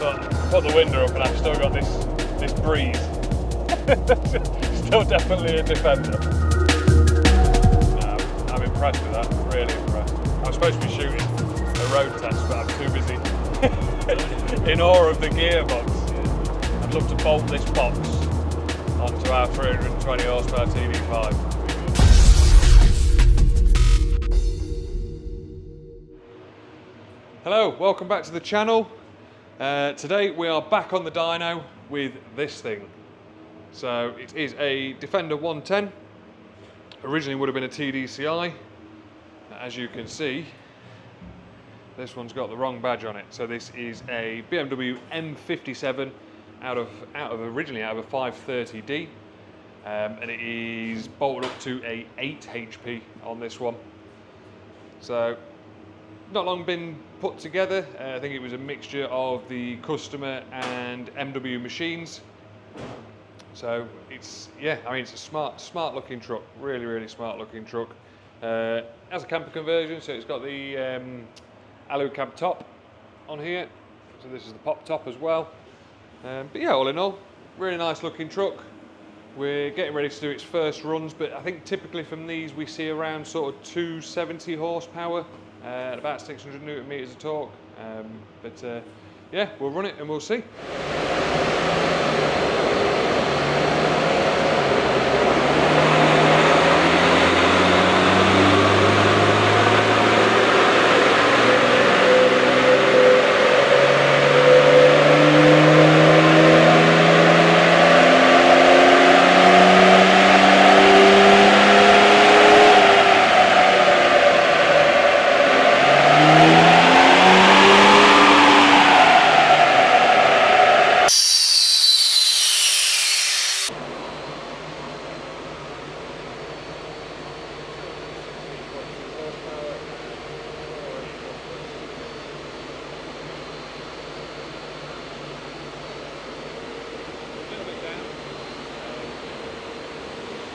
put the window up and I've still got this breeze. Still definitely a Defender. No, I'm impressed with that, really impressed. I'm supposed to be shooting a road test, but I'm too busy in awe of the gearbox. I'd love to bolt this box onto our 320 horsepower TD5. Hello, welcome back to the channel. Today we are back on the dyno with this thing. So it is a Defender 110. Originally would have been a TDCI. As you can see, this one's got the wrong badge on it. So this is a BMW M57 originally out of a 530D. And it is bolted up to a 8HP on this one. So not long been put together. I think it was a mixture of the customer and MW machines. So it's, yeah, I mean, it's a smart looking truck, really smart looking truck. Has a camper conversion, so it's got the alu cab top on here. So this is the pop top as well. But yeah, all in all, really nice looking truck. We're getting ready to do its first runs, but I think typically from these we see around sort of 270 horsepower. At about 600 Newton meters of torque, yeah, we'll run it and we'll see.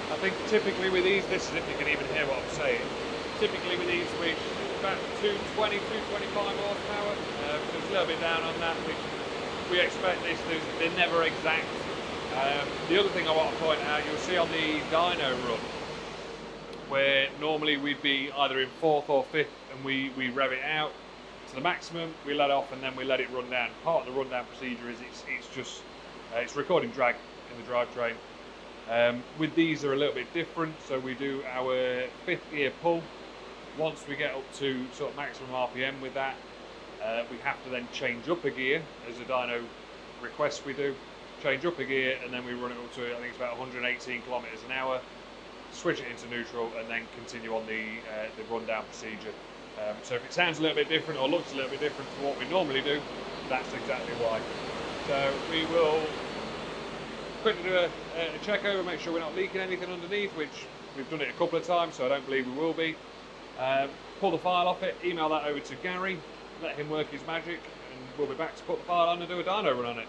I think typically with these, this is if you can even hear what I'm saying, typically with these we about 220, 225 horsepower, so it's a little bit down on that, which we expect this, they're never exact. The other thing I want to point out, you'll see on the dyno run, where normally we'd be either in 4th or 5th and we rev it out to the maximum, we let off and then we let it run down. Part of the rundown procedure is it's recording drag in the drivetrain. With these they're a little bit different, so we do our 5th gear pull. Once we get up to sort of maximum RPM with that, we have to then change up a gear, as a dyno request we do, change up a gear and then we run it up to, I think it's about 118 kilometers an hour, switch it into neutral and then continue on the rundown procedure. So if it sounds a little bit different or looks a little bit different to what we normally do, that's exactly why. So we will quickly do a check over, make sure we're not leaking anything underneath, which we've done it a couple of times, so I don't believe we will be. Pull the file off it, email that over to Gary, let him work his magic, and we'll be back to put the file on and do a dyno run on it.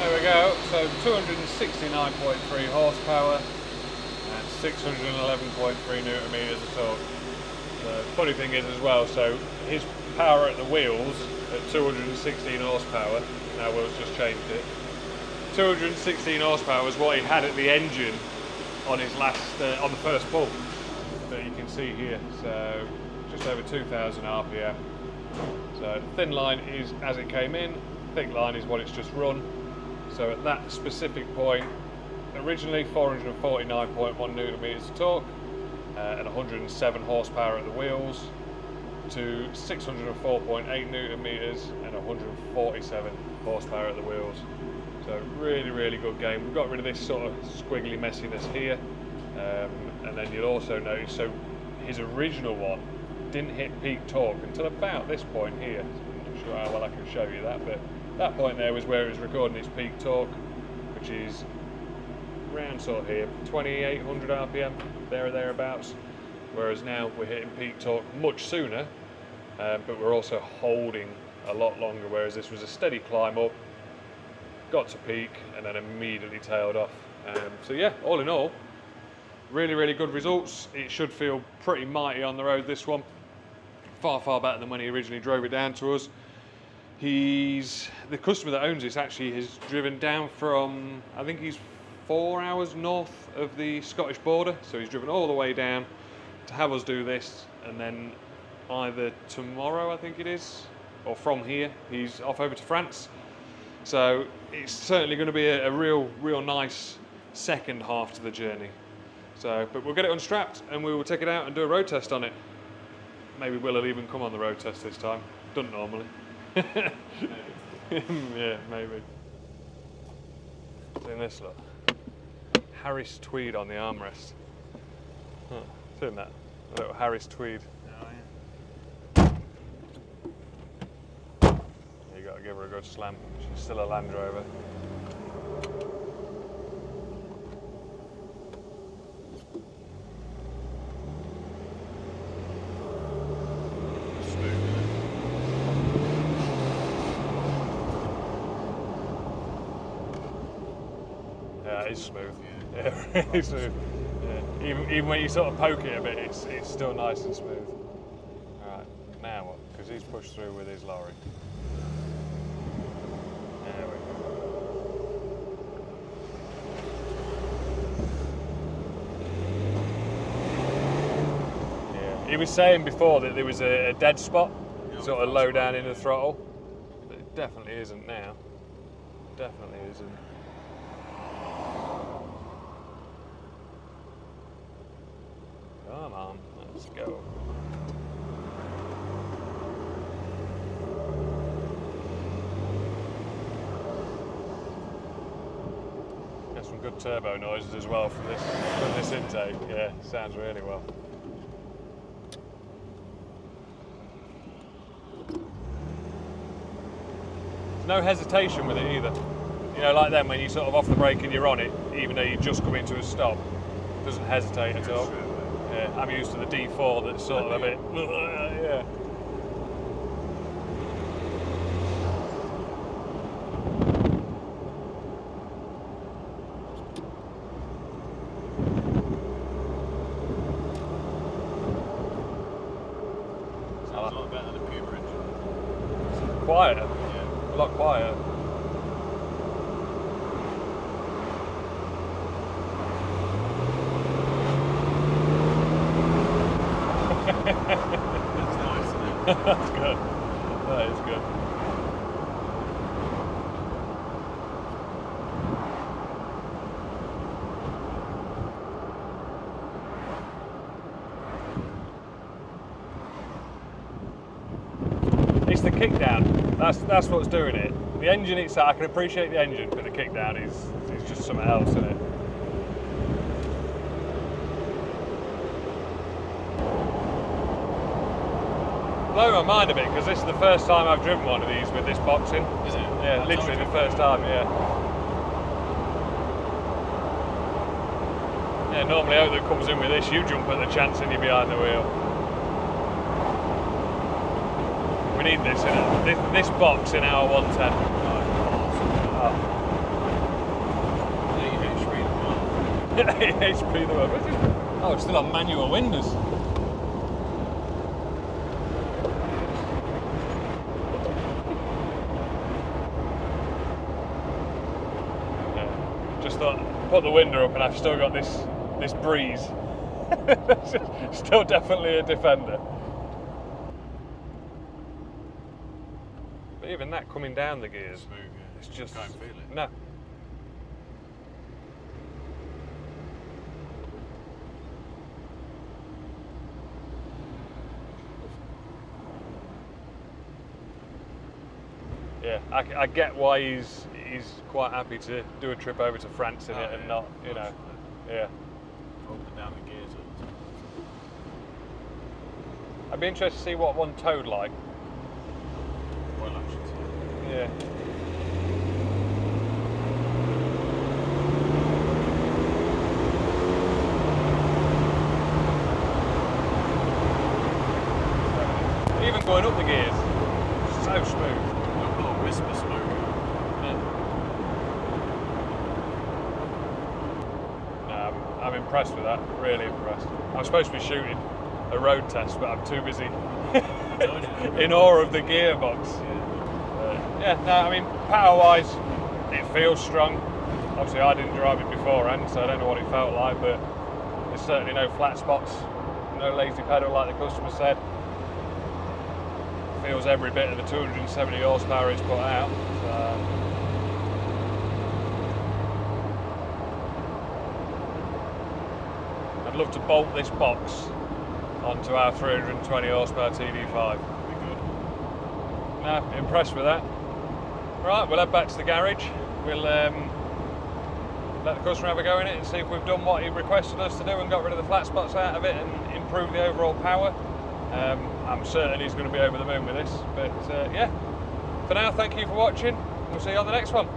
There we go, so 269.3 horsepower and 611.3 Newton meters of torque. The funny thing is as well, so his power at the wheels at 216 horsepower, now Will's just changed it, 216 horsepower was what he had at the engine on his last, on the first pull that you can see here. So just over 2,000 RPM. So thin line is as it came in, thick line is what it's just run. So at that specific point, originally 449.1 Newton meters of torque and 107 horsepower at the wheels, to 604.8 Newton meters and 147 horsepower at the wheels. So really, really good game. We've got rid of this sort of squiggly messiness here, and then you'll also notice, so his original one didn't hit peak torque until about this point here. I'm not sure how well I can show you that, but that point there was where it was recording its peak torque, which is around sort of here, 2,800 RPM, there or thereabouts. Whereas now we're hitting peak torque much sooner, but we're also holding a lot longer, whereas this was a steady climb up, got to peak, and then immediately tailed off. So yeah, all in all, really, really good results. It should feel pretty mighty on the road, this one. Far, far better than when he originally drove it down to us. The customer that owns this actually has driven down from, I think he's 4 hours north of the Scottish border, so he's driven all the way down to have us do this, and then either tomorrow, I think it is, or from here, he's off over to France. So it's certainly going to be a real nice second half to the journey. So, but we'll get it unstrapped and we will take it out and do a road test on it. Maybe Will even come on the road test this time. Doesn't normally. Yeah, maybe. Doing this, look. Harris tweed on the armrest. Huh. Seen that? A little Harris tweed. Oh, yeah. You got to give her a good slam. She's still a Land Rover. Yeah, it's smooth. Yeah, really smooth. Yeah. Even when you sort of poke it a bit, it's still nice and smooth. Alright, now what? Because he's pushed through with his lorry. There we go. Yeah. He was saying before that there was a dead spot, sort of low down in the throttle. But it definitely isn't now. Definitely isn't. Come on, let's go. Got some good turbo noises as well from this intake. Yeah, sounds really well. There's no hesitation with it either. You know, like then when you sort of off the brake and you're on it, even though you just come into a stop, it doesn't hesitate at all. Yeah, I'm used to the D4 that's sort of a bit, yeah. Sounds a lot better than the Puma engine. Quieter, Yeah. a lot quieter. That's nice, isn't it? That's good. That is good. It's the kickdown. That's what's doing it. The engine itself, I can appreciate the engine, but the kickdown is just something else, isn't it? Blow my mind a bit, because this is the first time I've driven one of these with this box in. Is it? Yeah, literally the first time, yeah. Yeah, normally out that comes in with this, you jump at the chance and you're behind the wheel. We need this in it. This box in our 110. Oh. 8 HP the one. 8 HP the one. Oh, it's still on manual windows. Just thought, put the window up and I've still got this breeze. Still definitely a Defender. But even that coming down the gears, Smooth, yeah. it's just... Can't feel it. No. Yeah, I get why he's quite happy to do a trip over to France in it and not, you know, yeah. Open down the gears all the time. I'd be interested to see what one towed like. Well, I should say. Yeah. Even going up the gears, so smooth. Oh, whisper smoke. No, I'm impressed with that, really impressed. I'm supposed to be shooting a road test, but I'm too busy in awe of the gearbox. Yeah, no, I mean, power-wise, it feels strong. Obviously, I didn't drive it beforehand, so I don't know what it felt like, but there's certainly no flat spots, no lazy pedal like the customer said. Feels every bit of the 270 horsepower it's put out. So. I'd love to bolt this box onto our 320 horsepower TD5. No, impressed with that. Right, we'll head back to the garage. We'll let the customer have a go in it and see if we've done what he requested us to do and got rid of the flat spots out of it and improved the overall power. I'm certain he's going to be over the moon with this, but yeah, for now, thank you for watching. We'll see you on the next one.